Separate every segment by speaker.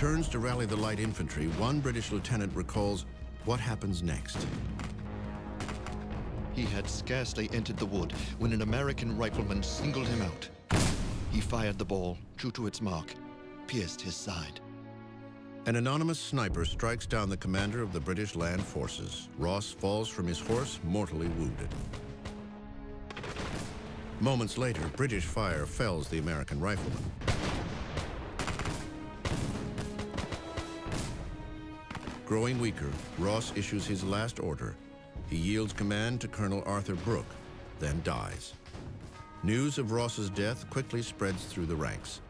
Speaker 1: returns to rally the light infantry, one British lieutenant recalls what happens next.
Speaker 2: He had scarcely entered the wood when an American rifleman singled him out. He fired the ball, true to its mark, pierced his side.
Speaker 1: An anonymous sniper strikes down the commander of the British land forces. Ross falls from his horse, mortally wounded. Moments later, British fire fells the American rifleman. Growing weaker, Ross issues his last order. He yields command to Colonel Arthur Brooke, then dies. News of Ross's death quickly spreads through the ranks.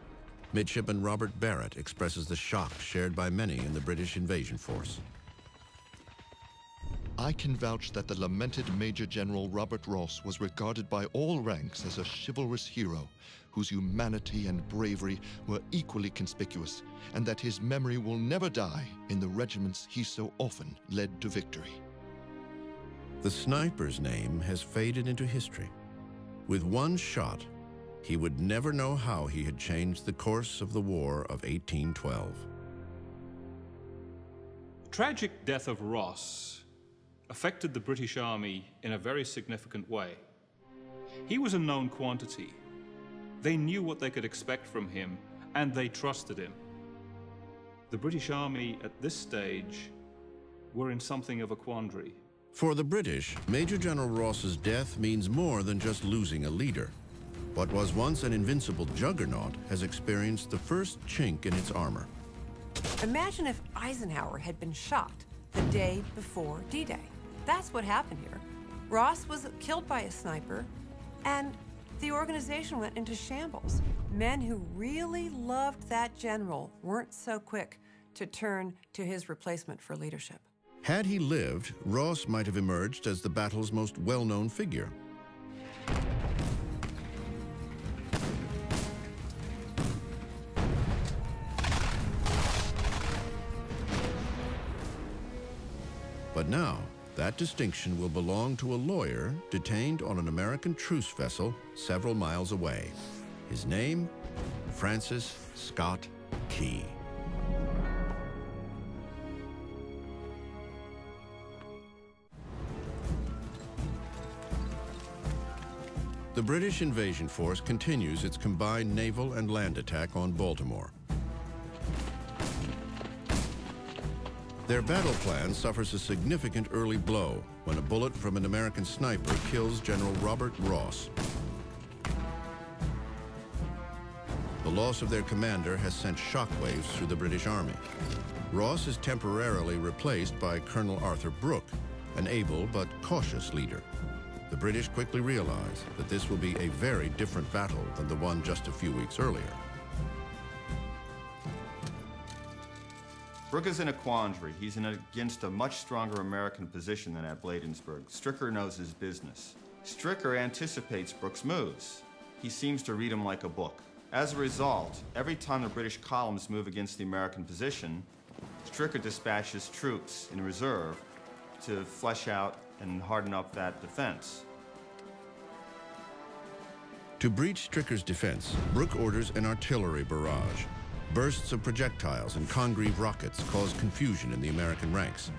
Speaker 1: Midshipman Robert Barrett expresses the shock shared by many in the British invasion force.
Speaker 2: I can vouch that the lamented Major General Robert Ross was regarded by all ranks as a chivalrous hero whose humanity and bravery were equally conspicuous, and that his memory will never die in the regiments he so often led to victory.
Speaker 1: The sniper's name has faded into history. With one shot, he would never know how he had changed the course of the War of 1812.
Speaker 3: The tragic death of Ross affected the British Army in a very significant way. He was a known quantity. They knew what they could expect from him, and they trusted him. The British Army at this stage were in something of a quandary.
Speaker 1: For the British, Major General Ross's death means more than just losing a leader. What was once an invincible juggernaut has experienced the first chink in its armor.
Speaker 4: Imagine if Eisenhower had been shot the day before D-Day. That's what happened here. Ross was killed by a sniper, and the organization went into shambles. Men who really loved that general weren't so quick to turn to his replacement for leadership.
Speaker 1: Had he lived, Ross might have emerged as the battle's most well-known figure. But now, that distinction will belong to a lawyer detained on an American truce vessel several miles away. His name, Francis Scott Key. The British invasion force continues its combined naval and land attack on Baltimore. Their battle plan suffers a significant early blow when a bullet from an American sniper kills General Robert Ross. The loss of their commander has sent shockwaves through the British Army. Ross is temporarily replaced by Colonel Arthur Brooke, an able but cautious leader. The British quickly realize that this will be a very different battle than the one just a few weeks earlier.
Speaker 5: Brooke is in a quandary. He's against a much stronger American position than at Bladensburg. Stricker knows his business. Stricker anticipates Brooke's moves. He seems to read him like a book. As a result, every time the British columns move against the American position, Stricker dispatches troops in reserve to flesh out and harden up that defense.
Speaker 1: To breach Stricker's defense, Brooke orders an artillery barrage. Bursts of projectiles and Congreve rockets cause confusion in the American ranks.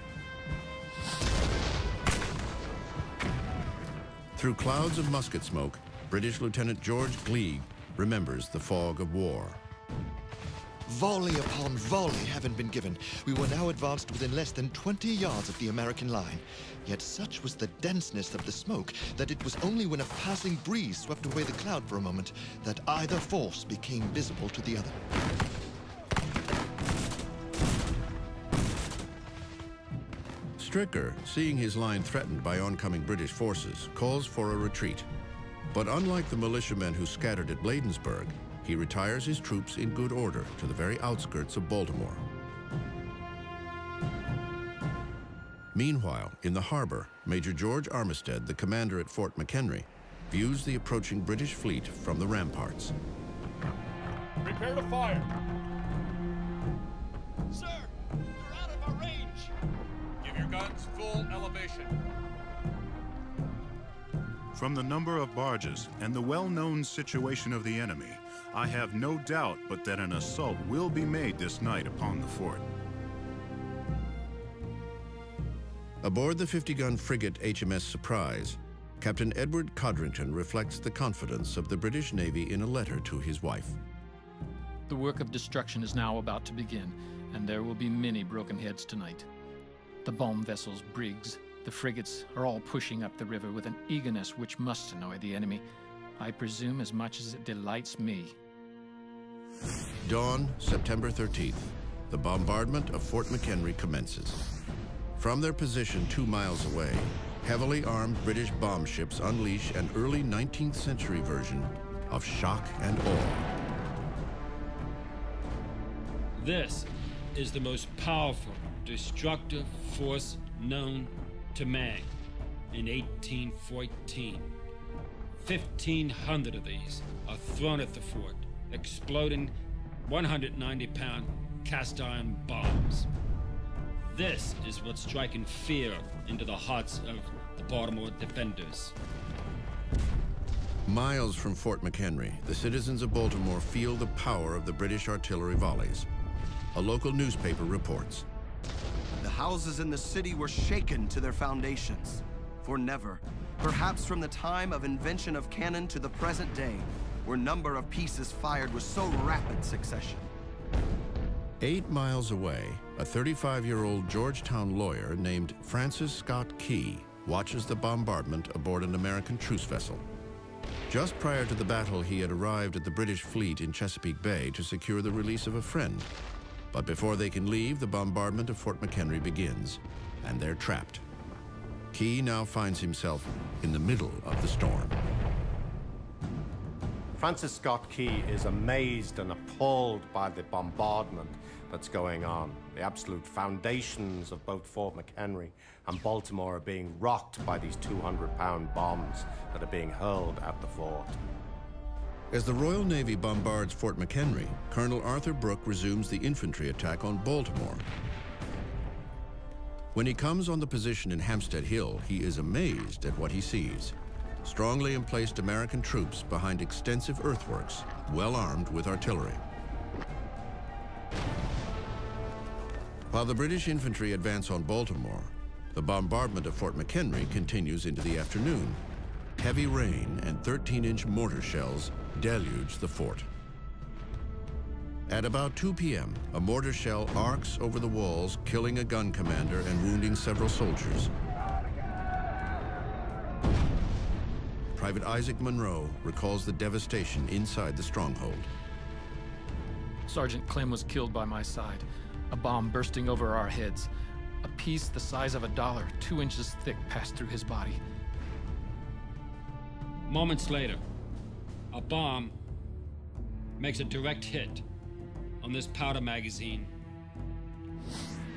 Speaker 1: Through clouds of musket smoke, British Lieutenant George Gleig remembers the fog of war.
Speaker 2: Volley upon volley having been given, we were now advanced within less than 20 yards of the American line. Yet such was the denseness of the smoke that it was only when a passing breeze swept away the cloud for a moment that either force became visible to the other.
Speaker 1: Stricker, seeing his line threatened by oncoming British forces, calls for a retreat. But unlike the militiamen who scattered at Bladensburg, he retires his troops in good order to the very outskirts of Baltimore. Meanwhile, in the harbor, Major George Armistead, the commander at Fort McHenry, views the approaching British fleet from the ramparts.
Speaker 6: Prepare to fire!
Speaker 7: Sir, you're out of our range!
Speaker 6: Give your guns full elevation.
Speaker 8: From the number of barges and the well-known situation of the enemy, I have no doubt but that an assault will be made this night upon the fort.
Speaker 1: Aboard the 50-gun frigate HMS Surprise, Captain Edward Codrington reflects the confidence of the British Navy in a letter to his wife.
Speaker 9: The work of destruction is now about to begin, and there will be many broken heads tonight. The bomb vessels, brigs, the frigates are all pushing up the river with an eagerness which must annoy the enemy, I presume as much as it delights me.
Speaker 1: Dawn, September 13th. The bombardment of Fort McHenry commences. From their position 2 miles away, heavily armed British bomb ships unleash an early 19th century version of shock and awe.
Speaker 10: This is the most powerful, destructive force known to man in 1814. 1,500 of these are thrown at the fort, exploding 190-pound cast-iron bombs. This is what's striking fear into the hearts of the Baltimore defenders.
Speaker 1: Miles from Fort McHenry, the citizens of Baltimore feel the power of the British artillery volleys. A local newspaper reports.
Speaker 11: The houses in the city were shaken to their foundations, for never, perhaps from the time of invention of cannon to the present day, were number of pieces fired with so rapid succession.
Speaker 1: 8 miles away, a 35-year-old Georgetown lawyer named Francis Scott Key watches the bombardment aboard an American truce vessel. Just prior to the battle, he had arrived at the British fleet in Chesapeake Bay to secure the release of a friend. But before they can leave, the bombardment of Fort McHenry begins, and they're trapped. Key now finds himself in the middle of the storm.
Speaker 12: Francis Scott Key is amazed and appalled by the bombardment that's going on. The absolute foundations of both Fort McHenry and Baltimore are being rocked by these 200-pound bombs that are being hurled at the fort.
Speaker 1: As the Royal Navy bombards Fort McHenry, Colonel Arthur Brooke resumes the infantry attack on Baltimore. When he comes on the position in Hampstead Hill, he is amazed at what he sees. Strongly emplaced American troops behind extensive earthworks, well armed with artillery. While the British infantry advance on Baltimore, the bombardment of Fort McHenry continues into the afternoon. Heavy rain and 13-inch mortar shells deluge the fort. At about 2 p.m., a mortar shell arcs over the walls, killing a gun commander and wounding several soldiers. Private Isaac Monroe recalls the devastation inside the stronghold.
Speaker 9: Sergeant Clem was killed by my side, a bomb bursting over our heads. A piece the size of $1, 2 inches thick, passed through his body.
Speaker 10: Moments later, a bomb makes a direct hit on this powder magazine,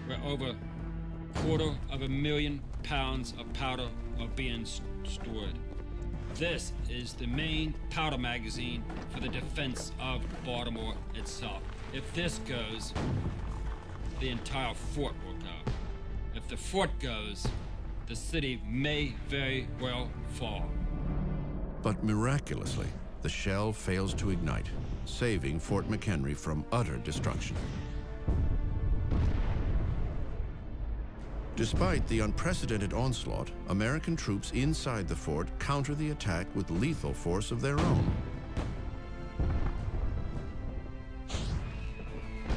Speaker 10: where over 250,000 pounds of powder are being stored. This is the main powder magazine for the defense of Baltimore itself. If this goes, the entire fort will go. If the fort goes, the city may very well fall.
Speaker 1: But miraculously, the shell fails to ignite, saving Fort McHenry from utter destruction. Despite the unprecedented onslaught, American troops inside the fort counter the attack with lethal force of their own.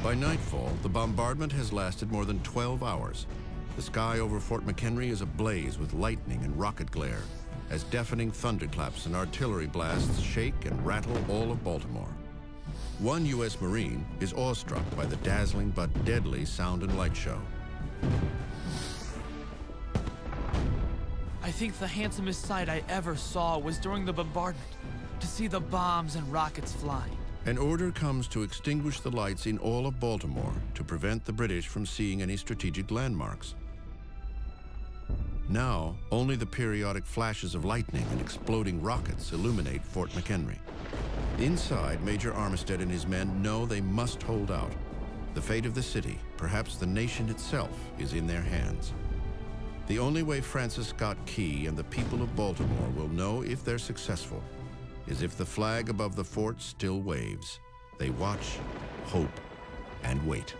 Speaker 1: By nightfall, the bombardment has lasted more than 12 hours. The sky over Fort McHenry is ablaze with lightning and rocket glare, as deafening thunderclaps and artillery blasts shake and rattle all of Baltimore. One U.S. Marine is awestruck by the dazzling but deadly sound and light show.
Speaker 13: I think the handsomest sight I ever saw was during the bombardment, to see the bombs and rockets flying.
Speaker 1: An order comes to extinguish the lights in all of Baltimore to prevent the British from seeing any strategic landmarks. Now, only the periodic flashes of lightning and exploding rockets illuminate Fort McHenry. Inside, Major Armistead and his men know they must hold out. The fate of the city, perhaps the nation itself, is in their hands. The only way Francis Scott Key and the people of Baltimore will know if they're successful is if the flag above the fort still waves. They watch, hope, and wait.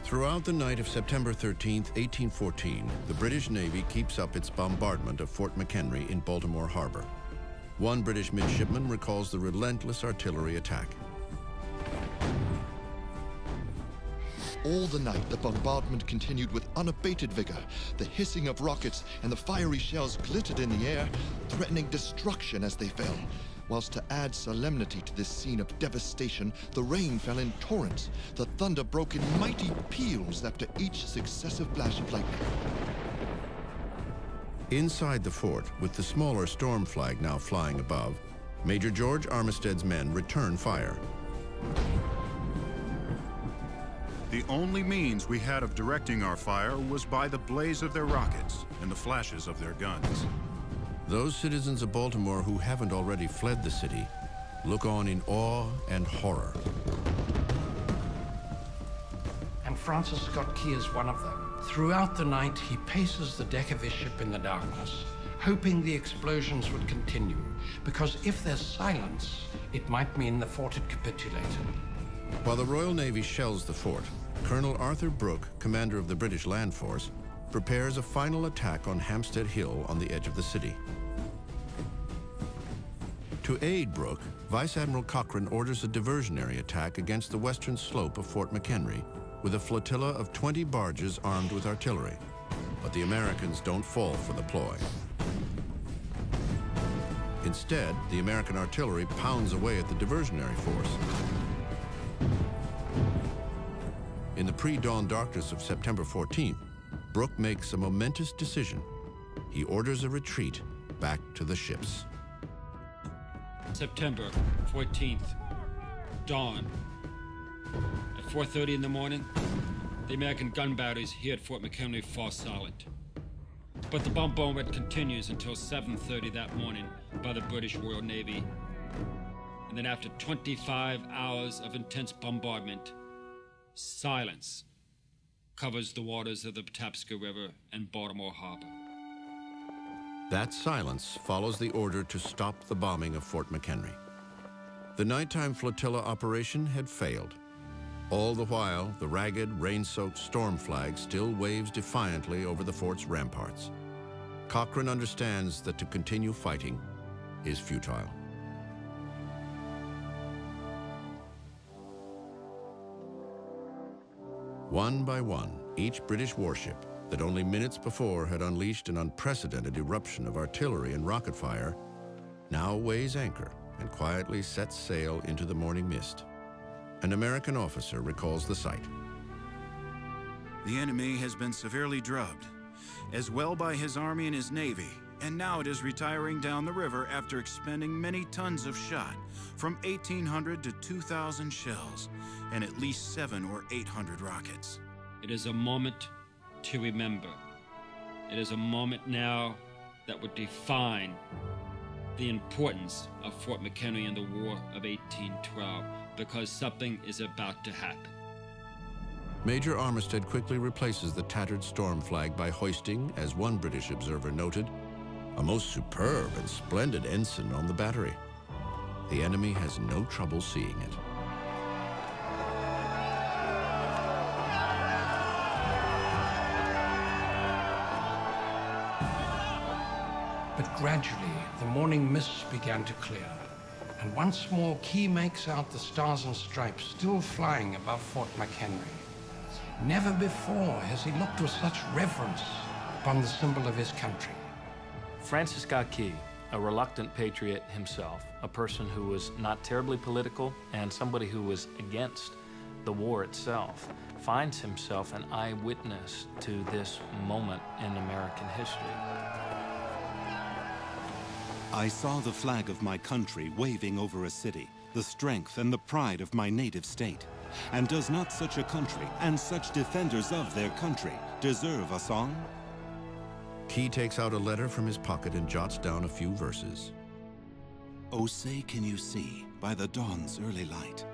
Speaker 1: Throughout the night of September 13, 1814, the British Navy keeps up its bombardment of Fort McHenry in Baltimore Harbor. One British midshipman recalls the relentless artillery attack.
Speaker 2: All the night, the bombardment continued with unabated vigor. The hissing of rockets and the fiery shells glittered in the air, threatening destruction as they fell. Whilst to add solemnity to this scene of devastation, the rain fell in torrents. The thunder broke in mighty peals after each successive flash of lightning.
Speaker 1: Inside the fort, with the smaller storm flag now flying above, Major George Armistead's men return fire.
Speaker 8: The only means we had of directing our fire was by the blaze of their rockets and the flashes of their guns.
Speaker 1: Those citizens of Baltimore who haven't already fled the city look on in awe and horror.
Speaker 14: And Francis Scott Key is one of them. Throughout the night, he paces the deck of his ship in the darkness, hoping the explosions would continue, because if there's silence, it might mean the fort had capitulated.
Speaker 1: While the Royal Navy shells the fort, Colonel Arthur Brooke, commander of the British Land Force, prepares a final attack on Hampstead Hill on the edge of the city. To aid Brooke, Vice Admiral Cochrane orders a diversionary attack against the western slope of Fort McHenry with a flotilla of 20 barges armed with artillery. But the Americans don't fall for the ploy. Instead, the American artillery pounds away at the diversionary force. In the pre-dawn darkness of September 14th, Brooke makes a momentous decision. He orders a retreat back to the ships.
Speaker 10: September 14th, dawn. At 4:30 in the morning, the American gun batteries here at Fort McHenry fall silent. But the bombardment continues until 7:30 that morning by the British Royal Navy. And then after 25 hours of intense bombardment, silence covers the waters of the Patapsco River and Baltimore Harbor.
Speaker 1: That silence follows the order to stop the bombing of Fort McHenry. The nighttime flotilla operation had failed. All the while, the ragged, rain-soaked storm flag still waves defiantly over the fort's ramparts. Cochrane understands that to continue fighting is futile. One by one, each British warship that only minutes before had unleashed an unprecedented eruption of artillery and rocket fire now weighs anchor and quietly sets sail into the morning mist. An American officer recalls the sight.
Speaker 8: The enemy has been severely drubbed, as well by his army and his navy, and now it is retiring down the river after expending many tons of shot, from 1,800 to 2,000 shells, and at least 700 or 800 rockets.
Speaker 10: It is a moment to remember. It is a moment now that would define the importance of Fort McHenry in the War of 1812, because something is about to happen.
Speaker 1: Major Armistead quickly replaces the tattered storm flag by hoisting, as one British observer noted, a most superb and splendid ensign on the battery. The enemy has no trouble seeing it.
Speaker 14: But gradually, the morning mists began to clear, and once more Key makes out the stars and stripes still flying above Fort McHenry. Never before has he looked with such reverence upon the symbol of his country.
Speaker 15: Francis Scott Key, a reluctant patriot himself, a person who was not terribly political and somebody who was against the war itself, finds himself an eyewitness to this moment in American history.
Speaker 16: I saw the flag of my country waving over a city, the strength and the pride of my native state. And does not such a country and such defenders of their country deserve a song?
Speaker 1: Key takes out a letter from his pocket and jots down a few verses.
Speaker 16: Oh, say can you see by the dawn's early light.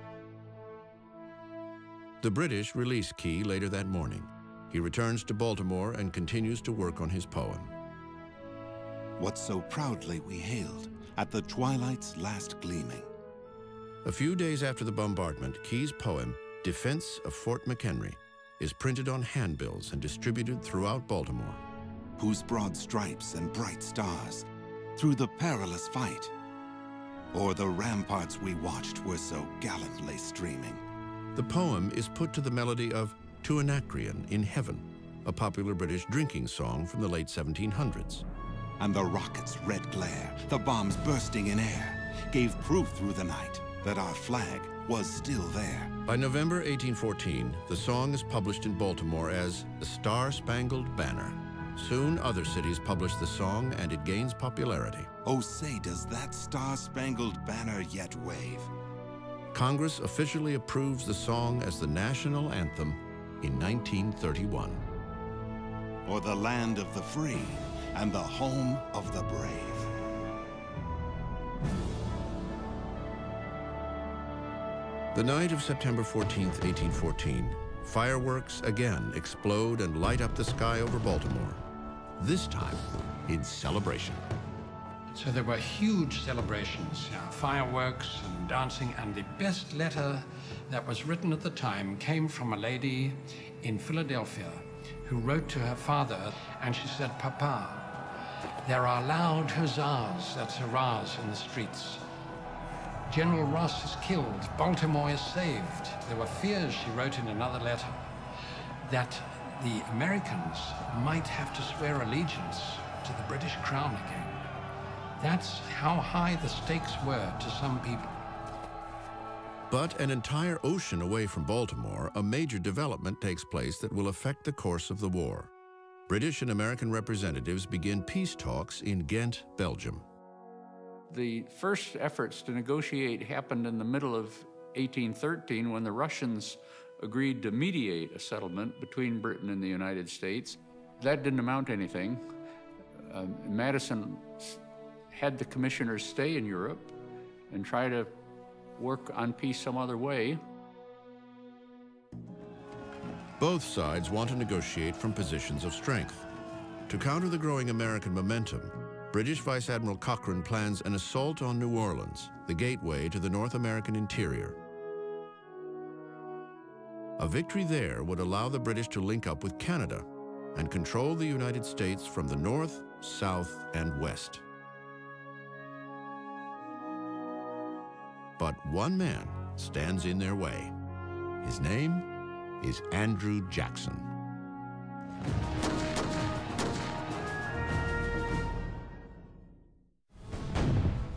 Speaker 1: The British release Key later that morning. He returns to Baltimore and continues to work on his poem.
Speaker 16: what so proudly we hailed at the twilight's last gleaming.
Speaker 1: A few days after the bombardment, Key's poem, Defense of Fort McHenry, is printed on handbills and distributed throughout Baltimore.
Speaker 16: Whose broad stripes and bright stars, through the perilous fight, o'er the ramparts we watched were so gallantly streaming.
Speaker 1: The poem is put to the melody of To Anacreon in Heaven, a popular British drinking song from the late 1700s.
Speaker 16: And the rocket's red glare, the bombs bursting in air, gave proof through the night that our flag was still there.
Speaker 1: By November 1814, the song is published in Baltimore as the Star-Spangled Banner. Soon, other cities publish the song, and it gains popularity.
Speaker 16: Oh, say, does that star-spangled banner yet wave?
Speaker 1: Congress officially approves the song as the national anthem in 1931.
Speaker 16: For the land of the free and the home of the brave.
Speaker 1: The night of September 14th, 1814, fireworks again explode and light up the sky over Baltimore, this time in celebration.
Speaker 14: So there were huge celebrations, fireworks and dancing, and the best letter that was written at the time came from a lady in Philadelphia who wrote to her father, and she said, "Papa, there are loud huzzahs, that's hurrahs, in the streets. General Ross is killed, Baltimore is saved." There were fears, she wrote in another letter, that the Americans might have to swear allegiance to the British crown again. That's how high the stakes were to some people.
Speaker 1: But an entire ocean away from Baltimore, a major development takes place that will affect the course of the war. British and American representatives begin peace talks in Ghent, Belgium.
Speaker 17: The first efforts to negotiate happened in the middle of 1813 when the Russians agreed to mediate a settlement between Britain and the United States. That didn't amount to anything. Madison had the commissioners stay in Europe and try to work on peace some other way.
Speaker 1: Both sides want to negotiate from positions of strength. To counter the growing American momentum, British Vice Admiral Cochrane plans an assault on New Orleans, the gateway to the North American interior. A victory there would allow the British to link up with Canada and control the United States from the north, south, and west. But one man stands in their way. His name is Andrew Jackson.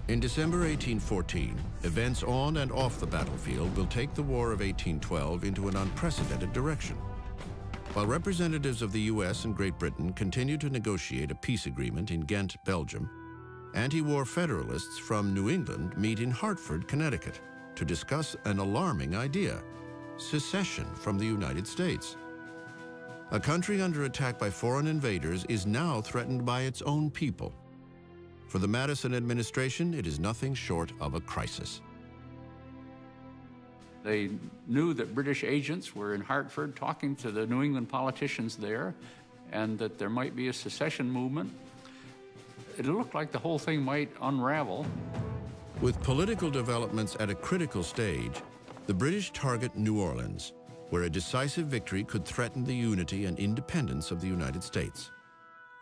Speaker 1: In December 1814, events on and off the battlefield will take the War of 1812 into an unprecedented direction. While representatives of the U.S. and Great Britain continue to negotiate a peace agreement in Ghent, Belgium, anti-war Federalists from New England meet in Hartford, Connecticut, to discuss an alarming idea: secession from the United States. A country under attack by foreign invaders is now threatened by its own people. For the Madison administration, it is nothing short of a crisis.
Speaker 17: They knew that British agents were in Hartford talking to the New England politicians there, and that there might be a secession movement. It looked like the whole thing might unravel.
Speaker 1: With political developments at a critical stage, the British target New Orleans, where a decisive victory could threaten the unity and independence of the United States.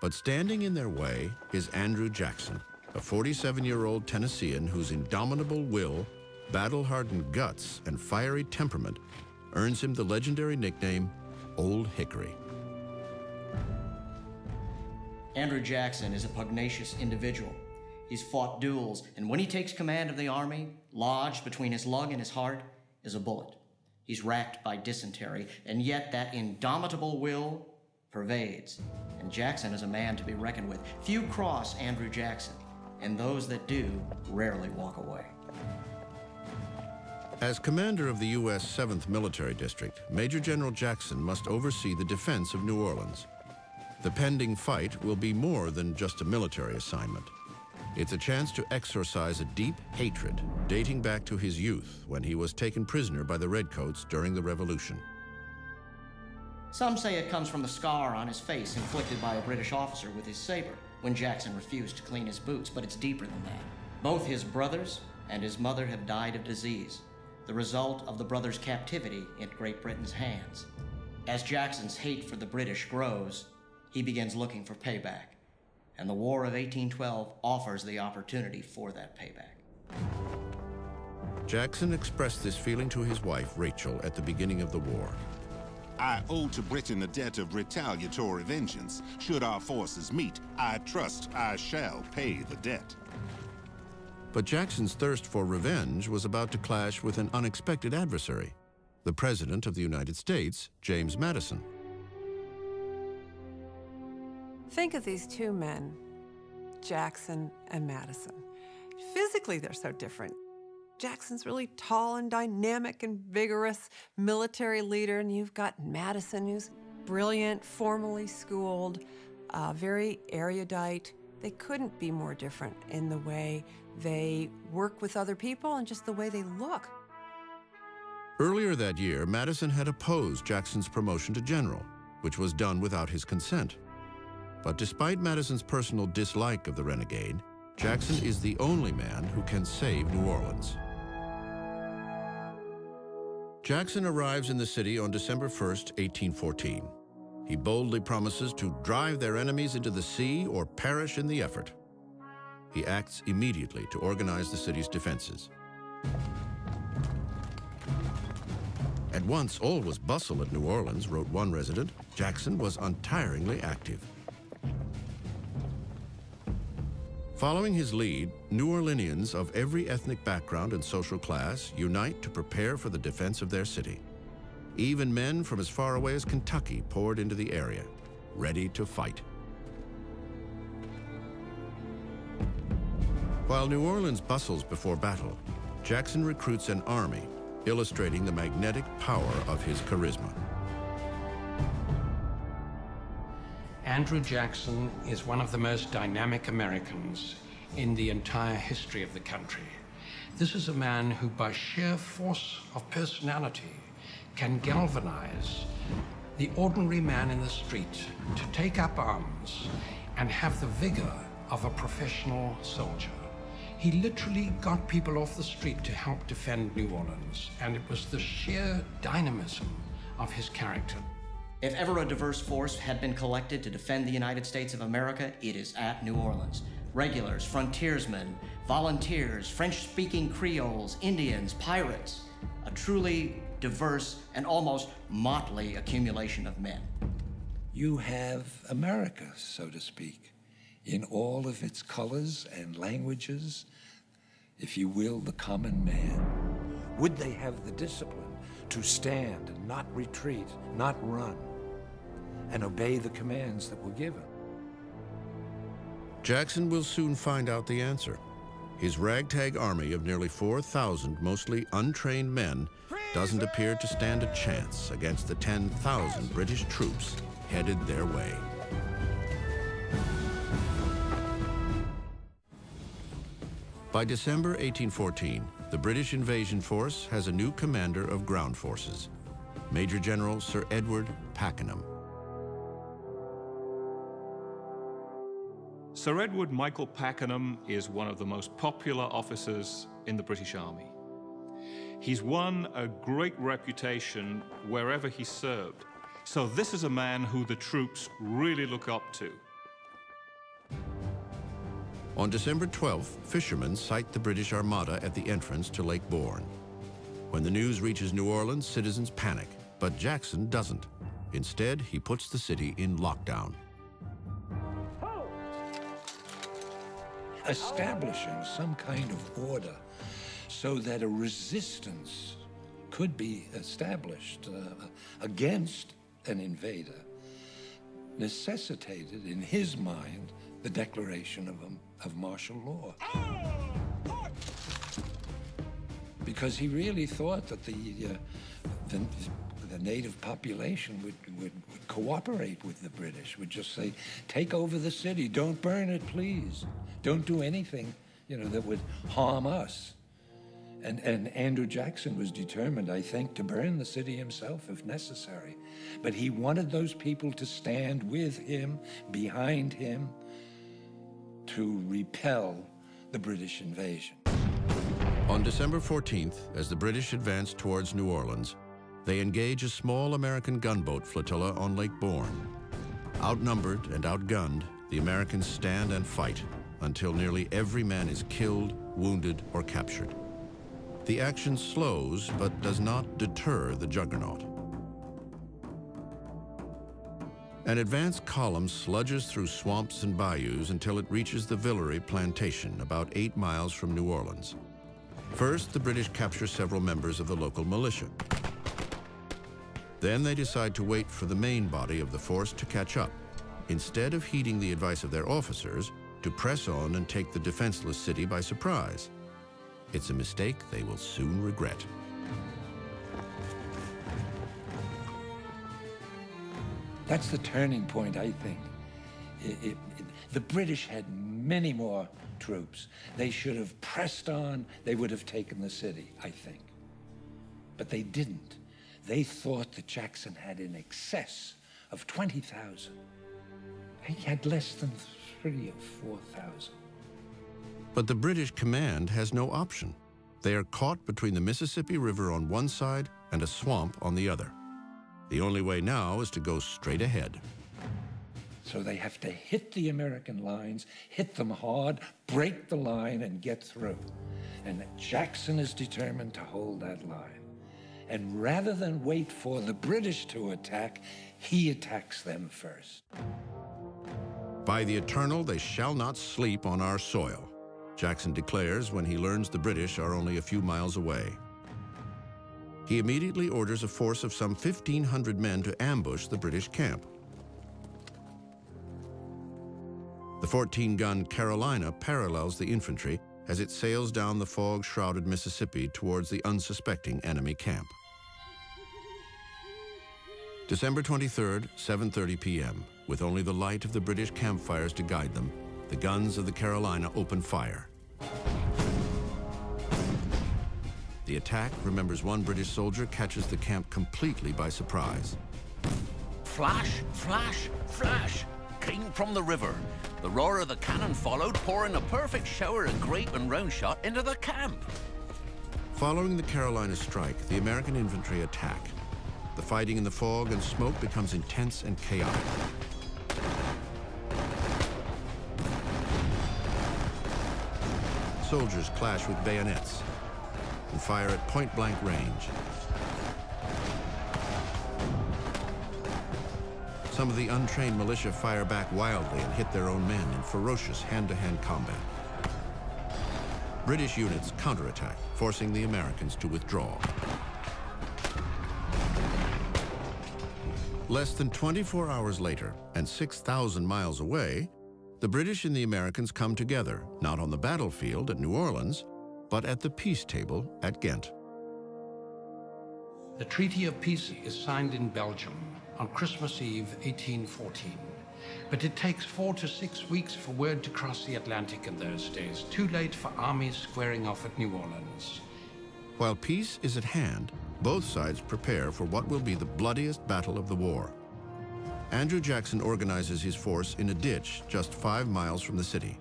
Speaker 1: But standing in their way is Andrew Jackson, a 47-year-old Tennessean whose indomitable will, battle-hardened guts, and fiery temperament earns him the legendary nickname Old Hickory.
Speaker 18: Andrew Jackson is a pugnacious individual. He's fought duels, and when he takes command of the army, lodged between his lung and his heart is a bullet. He's racked by dysentery, and yet that indomitable will pervades. And Jackson is a man to be reckoned with. Few cross Andrew Jackson, and those that do rarely walk away.
Speaker 1: As commander of the U.S. 7th Military District, Major General Jackson must oversee the defense of New Orleans. The pending fight will be more than just a military assignment. It's a chance to exorcise a deep hatred dating back to his youth when he was taken prisoner by the Redcoats during the Revolution.
Speaker 18: Some say it comes from the scar on his face inflicted by a British officer with his saber. when Jackson refused to clean his boots, but it's deeper than that. Both his brothers and his mother have died of disease, the result of the brothers' captivity in Great Britain's hands. As Jackson's hate for the British grows, he begins looking for payback, and the War of 1812 offers the opportunity for that payback.
Speaker 1: Jackson expressed this feeling to his wife, Rachel, at the beginning of the war.
Speaker 16: I owe to Britain a debt of retaliatory vengeance. Should our forces meet, I trust I shall pay the debt.
Speaker 1: But Jackson's thirst for revenge was about to clash with an unexpected adversary, the President of the United States, James Madison.
Speaker 4: Think of these two men, Jackson and Madison. Physically, they're so different. Jackson's really tall and dynamic and vigorous military leader, and you've got Madison, who's brilliant, formally schooled, very erudite. They couldn't be more different in the way they work with other people and just the way they look.
Speaker 1: Earlier that year, Madison had opposed Jackson's promotion to general, which was done without his consent. But despite Madison's personal dislike of the renegade, Jackson is the only man who can save New Orleans. Jackson arrives in the city on December 1st, 1814. He boldly promises to drive their enemies into the sea or perish in the effort. He acts immediately to organize the city's defenses. At once, all was bustle at New Orleans, wrote one resident. Jackson was untiringly active. Following his lead, New Orleanians of every ethnic background and social class unite to prepare for the defense of their city. Even men from as far away as Kentucky poured into the area, ready to fight. While New Orleans bustles before battle, Jackson recruits an army, illustrating the magnetic power of his charisma.
Speaker 14: Andrew Jackson is one of the most dynamic Americans in the entire history of the country. This is a man who, by sheer force of personality, can galvanize the ordinary man in the street to take up arms and have the vigor of a professional soldier. He literally got people off the street to help defend New Orleans, and it was the sheer dynamism of his character.
Speaker 18: If ever a diverse force had been collected to defend the United States of America, it is at New Orleans. Regulars, frontiersmen, volunteers, French-speaking Creoles, Indians, pirates. A truly diverse and almost motley accumulation of men.
Speaker 19: You have America, so to speak, in all of its colors and languages, if you will, the common man. Would they have the discipline to stand and not retreat, not run, and obey the commands that were given?
Speaker 1: Jackson will soon find out the answer. His ragtag army of nearly 4,000 mostly untrained men doesn't appear to stand a chance against the 10,000 British troops headed their way. By December 1814, the British invasion force has a new commander of ground forces, Major General Sir Edward Pakenham.
Speaker 3: Sir Edward Michael Pakenham is one of the most popular officers in the British Army. He's won a great reputation wherever he served. So this is a man who the troops really look up to.
Speaker 1: On December 12th, fishermen sight the British Armada at the entrance to Lake Bourne. When the news reaches New Orleans, citizens panic, but Jackson doesn't. Instead, he puts the city in lockdown.
Speaker 19: Establishing some kind of order so that a resistance could be established against an invader necessitated, in his mind, the declaration of martial law. Because he really thought that the native population would cooperate with the British, would just say, take over the city, don't burn it, please. Don't do anything, that would harm us. And Andrew Jackson was determined, I think, to burn the city himself if necessary. But he wanted those people to stand with him, behind him,
Speaker 14: to repel the British invasion.
Speaker 1: On December 14th, as the British advance towards New Orleans, they engage a small American gunboat flotilla on Lake Bourne. Outnumbered and outgunned, the Americans stand and fight until nearly every man is killed, wounded, or captured. The action slows, but does not deter the juggernaut. An advance column sludges through swamps and bayous until it reaches the Villeray plantation, about 8 miles from New Orleans. First, the British capture several members of the local militia. Then they decide to wait for the main body of the force to catch up, instead of heeding the advice of their officers to press on and take the defenseless city by surprise. It's a mistake they will soon regret.
Speaker 14: That's the turning point, I think. The British had many more troops. They should have pressed on. They would have taken the city, I think. But they didn't. They thought that Jackson had in excess of 20,000. He had less than 3,000 or 4,000.
Speaker 1: But the British command has no option. They are caught between the Mississippi River on one side and a swamp on the other. The only way now is to go straight ahead.
Speaker 14: So they have to hit the American lines, hit them hard, break the line, and get through. And Jackson is determined to hold that line. And rather than wait for the British to attack, he attacks them first.
Speaker 1: By the eternal, they shall not sleep on our soil, Jackson declares when he learns the British are only a few miles away. He immediately orders a force of some 1,500 men to ambush the British camp. The 14-gun Carolina parallels the infantry as it sails down the fog-shrouded Mississippi towards the unsuspecting enemy camp. December 23rd, 7:30 p.m., with only the light of the British campfires to guide them, the guns of the Carolina open fire. The attack, remembers one British soldier, catches the camp completely by surprise.
Speaker 20: Flash, flash, flash came from the river. The roar of the cannon followed, pouring a perfect shower of grape and round shot into the camp.
Speaker 1: Following the Carolina strike, the American infantry attack. The fighting in the fog and smoke becomes intense and chaotic. Soldiers clash with bayonets and fire at point-blank range. Some of the untrained militia fire back wildly and hit their own men in ferocious hand-to-hand combat. British units counterattack, forcing the Americans to withdraw. Less than 24 hours later, and 6,000 miles away, the British and the Americans come together, not on the battlefield at New Orleans, but at the peace table at Ghent.
Speaker 14: The Treaty of Peace is signed in Belgium on Christmas Eve, 1814. But it takes 4 to 6 weeks for word to cross the Atlantic in those days, too late for armies squaring off at New Orleans.
Speaker 1: While peace is at hand, both sides prepare for what will be the bloodiest battle of the war. Andrew Jackson organizes his force in a ditch just 5 miles from the city.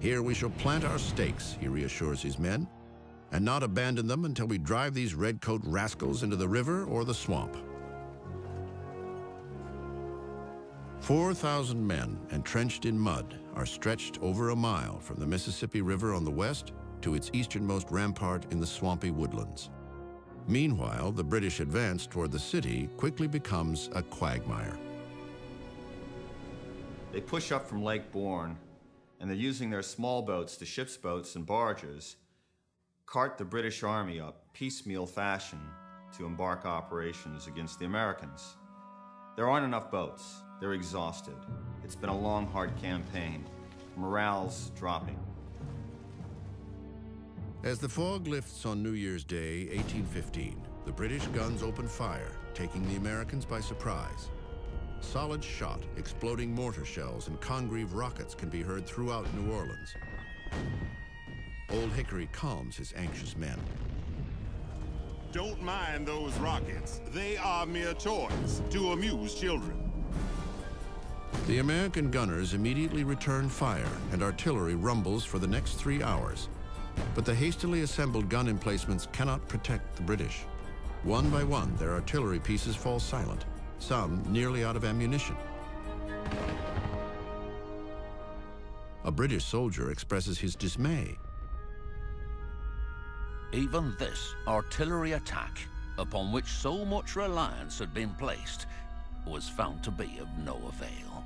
Speaker 1: Here we shall plant our stakes, he reassures his men, and not abandon them until we drive these redcoat rascals into the river or the swamp. 4,000 men, entrenched in mud, are stretched over a mile from the Mississippi River on the west to its easternmost rampart in the swampy woodlands. Meanwhile, the British advance toward the city quickly becomes a quagmire.
Speaker 5: They push up from Lake Bourne, and they're using their small boats, the ship's boats and barges, cart the British Army up piecemeal fashion to embark operations against the Americans. There aren't enough boats. They're exhausted. It's been a long, hard campaign. Morale's dropping.
Speaker 1: As the fog lifts on New Year's Day, 1815, the British guns open fire, taking the Americans by surprise. Solid shot, exploding mortar shells, and Congreve rockets can be heard throughout New Orleans. Old Hickory calms his anxious men.
Speaker 21: Don't mind those rockets. They are mere toys to amuse children.
Speaker 1: The American gunners immediately return fire, and artillery rumbles for the next 3 hours. But the hastily assembled gun emplacements cannot protect the British. One by one, their artillery pieces fall silent, some nearly out of ammunition. A British soldier expresses his dismay.
Speaker 20: Even this artillery attack, upon which so much reliance had been placed, was found to be of no avail.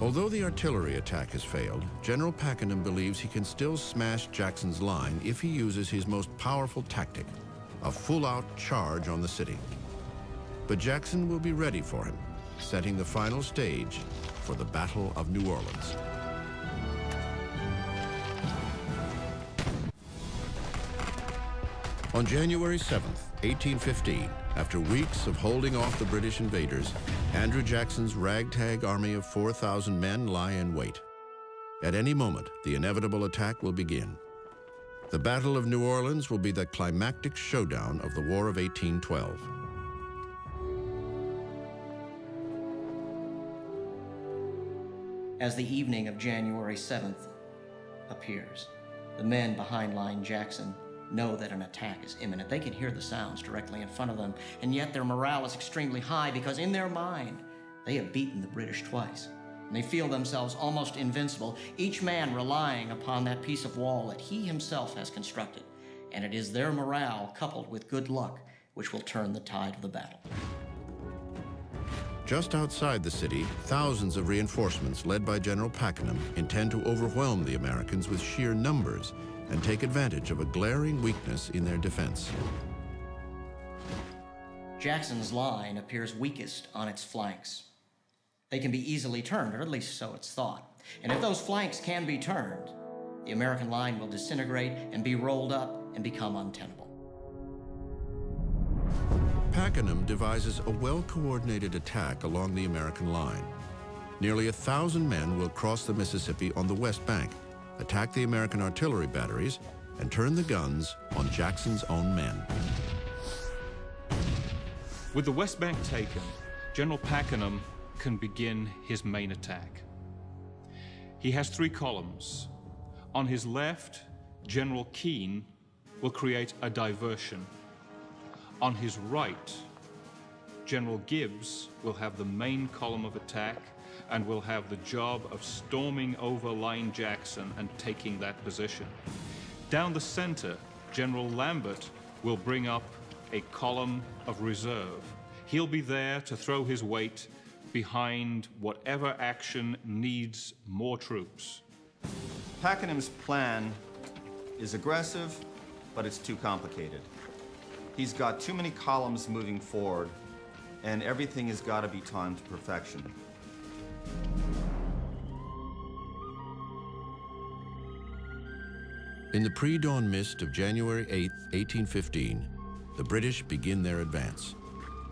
Speaker 1: Although the artillery attack has failed, General Pakenham believes he can still smash Jackson's line if he uses his most powerful tactic, a full-out charge on the city. But Jackson will be ready for him, setting the final stage for the Battle of New Orleans. On January 7th, 1815, after weeks of holding off the British invaders, Andrew Jackson's ragtag army of 4,000 men lie in wait. At any moment, the inevitable attack will begin. The Battle of New Orleans will be the climactic showdown of the War of 1812.
Speaker 18: As the evening of January 7th appears, the men behind Line Jackson know that an attack is imminent. They can hear the sounds directly in front of them, and yet their morale is extremely high because in their mind, they have beaten the British twice. And they feel themselves almost invincible, each man relying upon that piece of wall that he himself has constructed. And it is their morale, coupled with good luck, which will turn the tide of the battle.
Speaker 1: Just outside the city, thousands of reinforcements led by General Pakenham intend to overwhelm the Americans with sheer numbers and take advantage of a glaring weakness in their defense.
Speaker 18: Jackson's line appears weakest on its flanks. They can be easily turned, or at least so it's thought. And if those flanks can be turned, the American line will disintegrate and be rolled up and become untenable.
Speaker 1: Pakenham devises a well-coordinated attack along the American line. Nearly 1,000 men will cross the Mississippi on the west bank, attack the American artillery batteries, and turn the guns on Jackson's own men.
Speaker 3: With the West Bank taken, General Pakenham can begin his main attack. He has 3 columns. On his left, General Keane will create a diversion. On his right, General Gibbs will have the main column of attack and will have the job of storming over Line Jackson and taking that position. Down the center, General Lambert will bring up a column of reserve. He'll be there to throw his weight behind whatever action needs more troops.
Speaker 5: Pakenham's plan is aggressive, but it's too complicated. He's got too many columns moving forward, and everything has got to be timed to perfection.
Speaker 1: In the pre-dawn mist of January 8, 1815, the British begin their advance.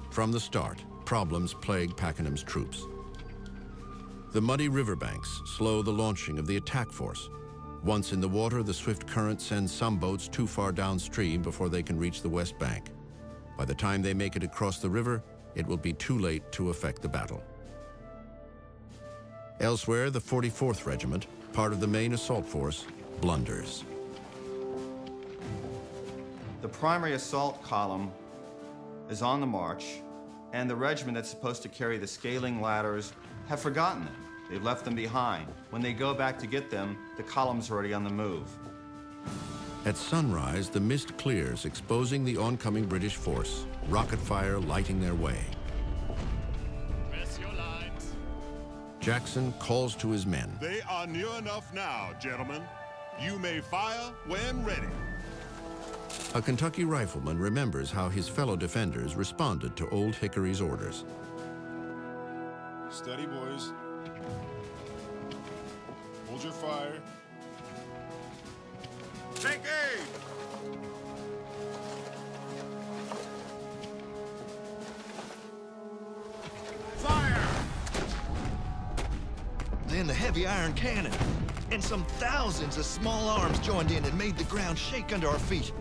Speaker 1: From the start, problems plague Pakenham's troops. The muddy riverbanks slow the launching of the attack force. Once in the water, the swift current sends some boats too far downstream before they can reach the west bank. By the time they make it across the river, it will be too late to effect the battle. Elsewhere, the 44th Regiment, part of the main assault force, blunders.
Speaker 5: The primary assault column is on the march, and the regiment that's supposed to carry the scaling ladders have forgotten them. They've left them behind. When they go back to get them, the column's already on the move.
Speaker 1: At sunrise, the mist clears, exposing the oncoming British force, rocket fire lighting their way.
Speaker 21: Press your lines.
Speaker 1: Jackson calls to his men.
Speaker 21: They are near enough now, gentlemen. You may fire when ready.
Speaker 1: A Kentucky rifleman remembers how his fellow defenders responded to Old Hickory's orders.
Speaker 21: Steady, boys. Hold your fire. Take aim! Fire!
Speaker 2: Then the heavy iron cannon, and some thousands of small arms joined in and made the ground shake under our feet.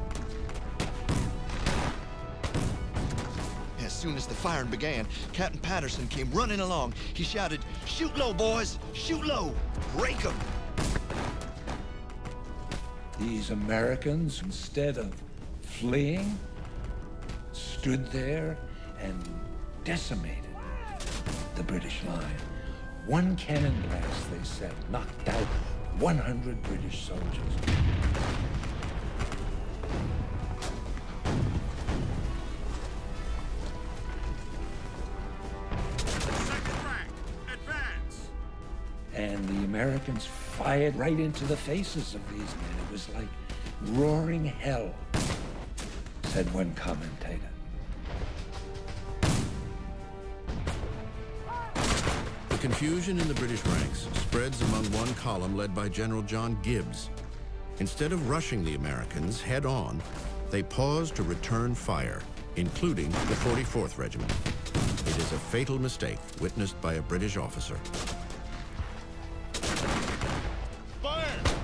Speaker 2: As soon as the firing began, Captain Patterson came running along. He shouted, "Shoot low, boys! Shoot low! Break 'em!"
Speaker 19: These Americans, instead of fleeing, stood there and decimated the British line. One cannon blast, they said, knocked out 100 British soldiers.
Speaker 21: Second rank, advance!
Speaker 19: And the Americans fired right into the faces of these men. It was like roaring hell, said one commentator.
Speaker 1: The confusion in the British ranks spreads among one column led by General John Gibbs. Instead of rushing the Americans head-on, they pause to return fire, including the 44th Regiment. It is a fatal mistake witnessed by a British officer.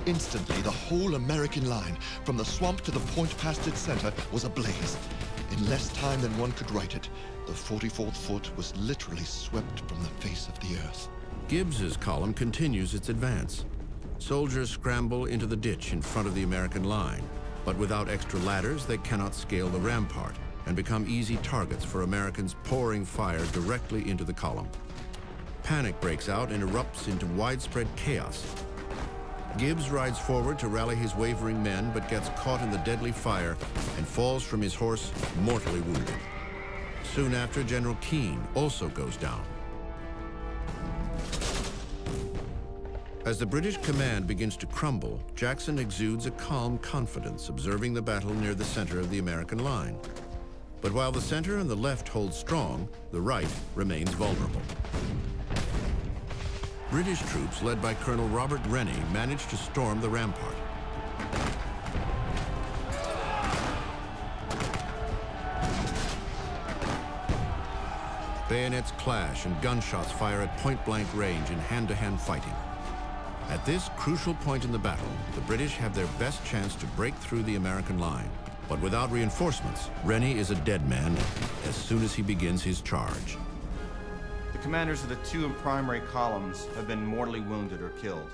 Speaker 2: Instantly, the whole American line, from the swamp to the point past its center, was ablaze. In less time than one could write it, the 44th Foot was literally swept from the face of the earth.
Speaker 1: Gibbs's column continues its advance. Soldiers scramble into the ditch in front of the American line, but without extra ladders, they cannot scale the rampart and become easy targets for Americans pouring fire directly into the column. Panic breaks out and erupts into widespread chaos. Gibbs rides forward to rally his wavering men, but gets caught in the deadly fire and falls from his horse, mortally wounded. Soon after, General Keane also goes down. As the British command begins to crumble, Jackson exudes a calm confidence, observing the battle near the center of the American line. But while the center and the left hold strong, the right remains vulnerable. British troops, led by Colonel Robert Rennie, managed to storm the rampart. Bayonets clash and gunshots fire at point-blank range in hand-to-hand fighting. At this crucial point in the battle, the British have their best chance to break through the American line. But without reinforcements, Rennie is a dead man as soon as he begins his charge.
Speaker 5: The commanders of the two primary columns have been mortally wounded or killed.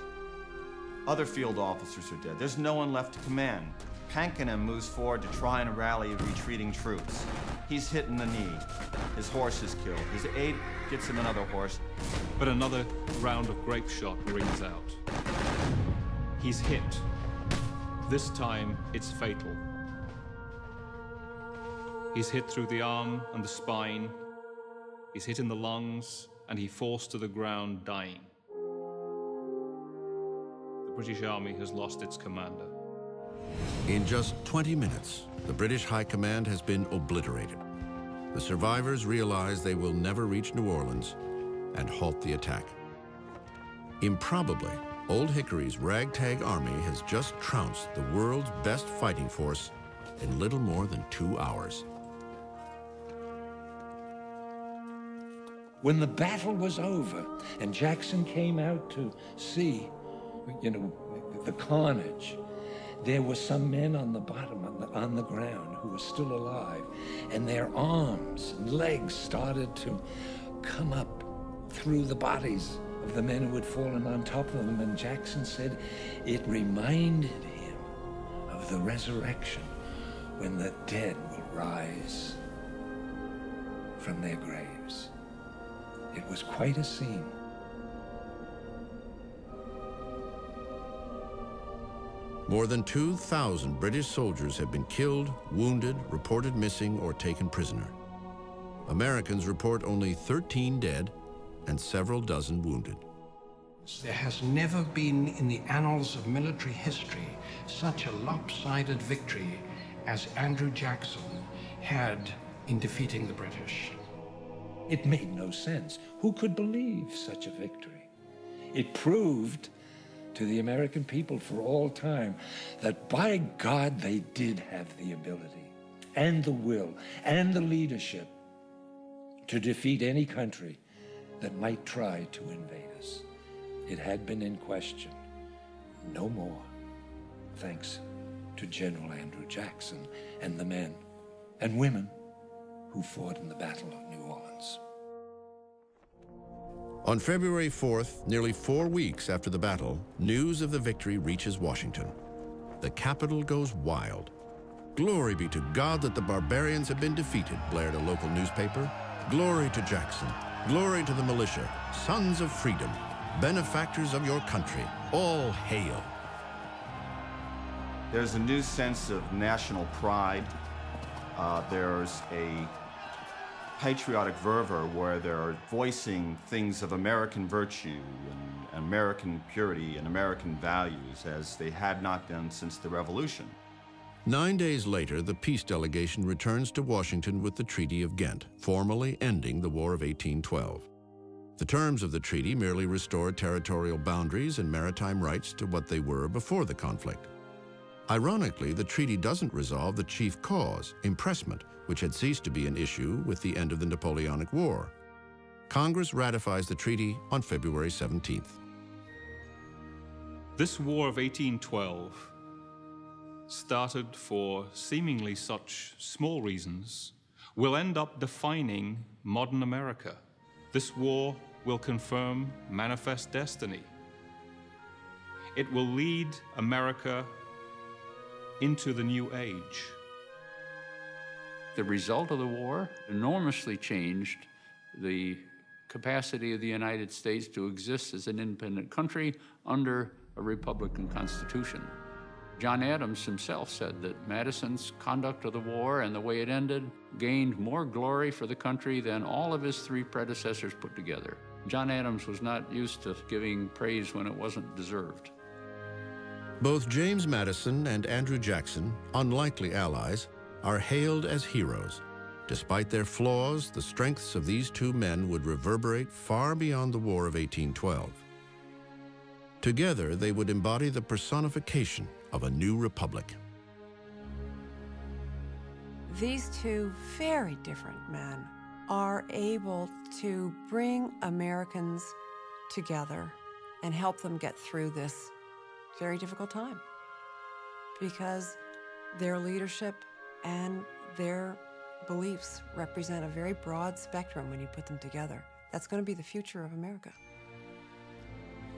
Speaker 5: Other field officers are dead. There's no one left to command. Pakenham moves forward to try and rally retreating troops. He's hit in the knee. His horse is killed. His aide gets him another horse.
Speaker 3: But another round of grape shot rings out. He's hit. This time, it's fatal. He's hit through the arm and the spine. He's hit in the lungs, and he falls to the ground, dying. The British Army has lost its commander.
Speaker 1: In just 20 minutes, the British High Command has been obliterated. The survivors realize they will never reach New Orleans and halt the attack. Improbably, Old Hickory's ragtag army has just trounced the world's best fighting force in little more than 2 hours.
Speaker 19: When the battle was over and Jackson came out to see, the carnage, there were some men on the bottom, on the ground, who were still alive, and their arms and legs started to come up through the bodies of the men who had fallen on top of them. And Jackson said it reminded him of the resurrection, when the dead will rise from their graves. It was quite a scene.
Speaker 1: More than 2,000 British soldiers have been killed, wounded, reported missing, or taken prisoner. Americans report only 13 dead and several dozen wounded.
Speaker 14: There has never been in the annals of military history such a lopsided victory as Andrew Jackson had in defeating the British.
Speaker 19: It made no sense. Who could believe such a victory? It proved to the American people for all time that, by God, they did have the ability and the will and the leadership to defeat any country that might try to invade us. It had been in question. No more, thanks to General Andrew Jackson and the men and women
Speaker 14: who fought in the Battle of New Orleans.
Speaker 1: On February 4th, nearly 4 weeks after the battle, news of the victory reaches Washington. The Capitol goes wild. "Glory be to God that the barbarians have been defeated," blared a local newspaper. "Glory to Jackson. Glory to the militia, sons of freedom, benefactors of your country. All hail."
Speaker 5: There's a new sense of national pride. There's a patriotic fervor where they're voicing things of American virtue and American purity and American values as they had not done since the Revolution.
Speaker 1: 9 days later, the peace delegation returns to Washington with the Treaty of Ghent, formally ending the War of 1812. The terms of the treaty merely restored territorial boundaries and maritime rights to what they were before the conflict. Ironically, the treaty doesn't resolve the chief cause, impressment, which had ceased to be an issue with the end of the Napoleonic War. Congress ratifies the treaty on February 17th.
Speaker 3: This War of 1812 started for seemingly such small reasons will end up defining modern America. This war will confirm manifest destiny. It will lead America into the new age.
Speaker 17: The result of the war enormously changed the capacity of the United States to exist as an independent country under a Republican Constitution. John Adams himself said that Madison's conduct of the war and the way it ended gained more glory for the country than all of his 3 predecessors put together. John Adams was not used to giving praise when it wasn't deserved.
Speaker 1: Both James Madison and Andrew Jackson, unlikely allies, are hailed as heroes. Despite their flaws, the strengths of these 2 men would reverberate far beyond the War of 1812. Together, they would embody the personification of a new republic.
Speaker 4: These 2 very different men are able to bring Americans together and help them get through this very difficult time, because their leadership and their beliefs represent a very broad spectrum when you put them together. That's going to be the future of America.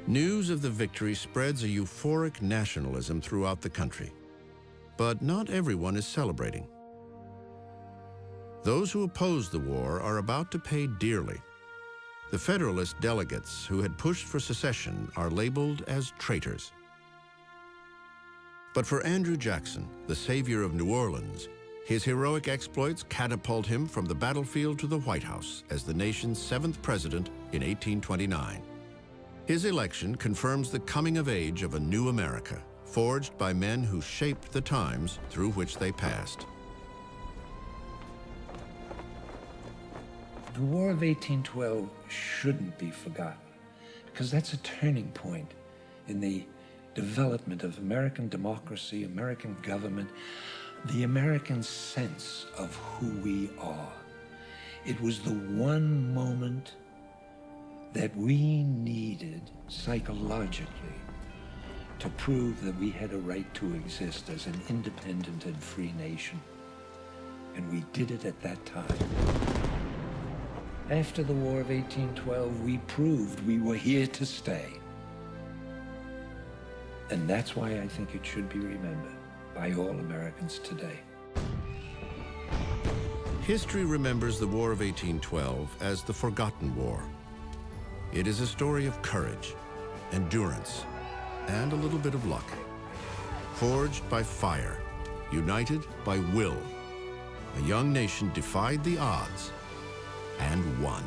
Speaker 1: News of the victory spreads a euphoric nationalism throughout the country. But not everyone is celebrating. Those who oppose the war are about to pay dearly. The Federalist delegates who had pushed for secession are labeled as traitors. But for Andrew Jackson, the savior of New Orleans, his heroic exploits catapult him from the battlefield to the White House as the nation's 7th president in 1829. His election confirms the coming of age of a new America, forged by men who shaped the times through which they passed.
Speaker 14: The War of 1812 shouldn't be forgotten, because that's a turning point in the development of American democracy, American government, the American sense of who we are. It was the one moment that we needed psychologically to prove that we had a right to exist as an independent and free nation. And we did it at that time. After the War of 1812, we proved we were here to stay. And that's why I think it should be remembered by all Americans today.
Speaker 1: History remembers the War of 1812 as the Forgotten War. It is a story of courage, endurance, and a little bit of luck. Forged by fire, united by will, a young nation defied the odds and won.